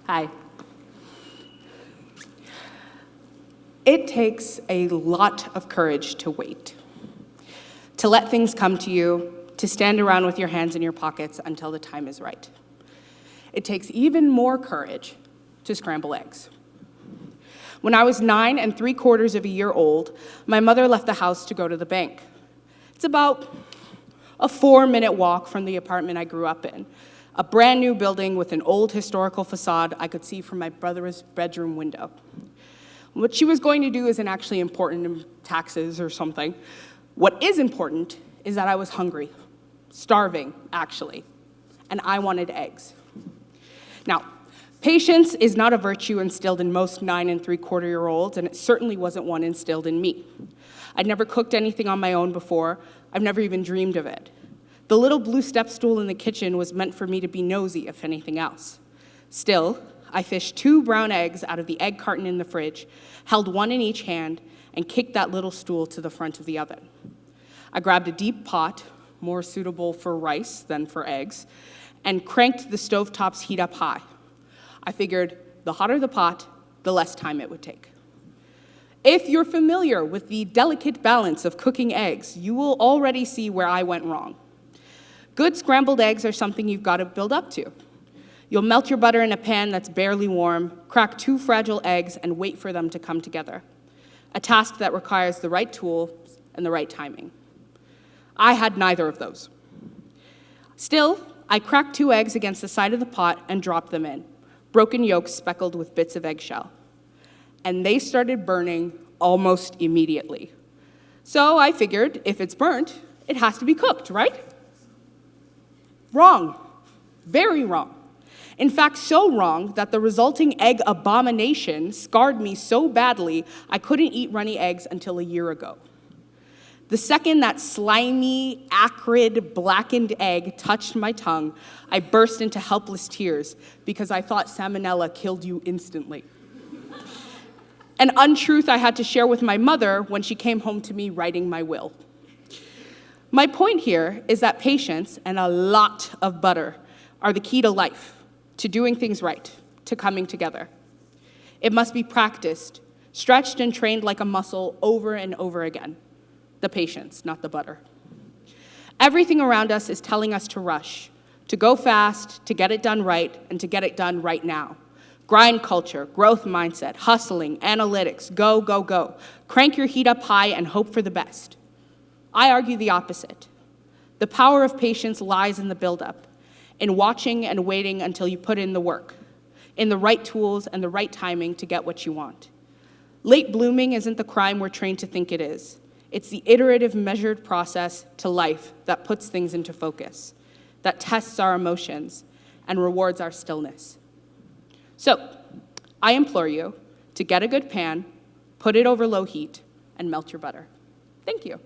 Hi. It takes a lot of courage to wait, to let things come to you, to stand around with your hands in your pockets until the time is right. It takes even more courage to scramble eggs. When I was 9 3/4 of a year old, my mother left the house to go to the bank. It's about a 4-minute walk from the apartment I grew up in, a brand new building with an old historical facade I could see from my brother's bedroom window. What she was going to do isn't actually important in taxes or something. What is important is that I was hungry, starving, actually, and I wanted eggs. Now, patience is not a virtue instilled in most 9 3/4-year-olds, and it certainly wasn't one instilled in me. I'd never cooked anything on my own before. I've never even dreamed of it. The little blue step stool in the kitchen was meant for me to be nosy, if anything else. Still, I fished 2 brown eggs out of the egg carton in the fridge, held one in each hand, and kicked that little stool to the front of the oven. I grabbed a deep pot, more suitable for rice than for eggs, and cranked the stovetop's heat up high. I figured the hotter the pot, the less time it would take. If you're familiar with the delicate balance of cooking eggs, you will already see where I went wrong. Good scrambled eggs are something you've got to build up to. You'll melt your butter in a pan that's barely warm, crack 2 fragile eggs, and wait for them to come together. A task that requires the right tools and the right timing. I had neither of those. Still, I cracked 2 eggs against the side of the pot and dropped them in, broken yolks speckled with bits of eggshell. And they started burning almost immediately. So I figured if it's burnt, it has to be cooked, right? Wrong. Very wrong. In fact, so wrong that the resulting egg abomination scarred me so badly I couldn't eat runny eggs until a year ago. The second that slimy, acrid, blackened egg touched my tongue, I burst into helpless tears because I thought salmonella killed you instantly. An untruth I had to share with my mother when she came home to me writing my will. My point here is that patience and a lot of butter are the key to life, to doing things right, to coming together. It must be practiced, stretched and trained like a muscle over and over again. The patience, not the butter. Everything around us is telling us to rush, to go fast, to get it done right, and to get it done right now. Grind culture, growth mindset, hustling, analytics, go, go, go. Crank your heat up high and hope for the best. I argue the opposite. The power of patience lies in the buildup, in watching and waiting until you put in the work, in the right tools and the right timing to get what you want. Late blooming isn't the crime we're trained to think it is. It's the iterative, measured process to life that puts things into focus, that tests our emotions and rewards our stillness. So, I implore you to get a good pan, put it over low heat, and melt your butter. Thank you.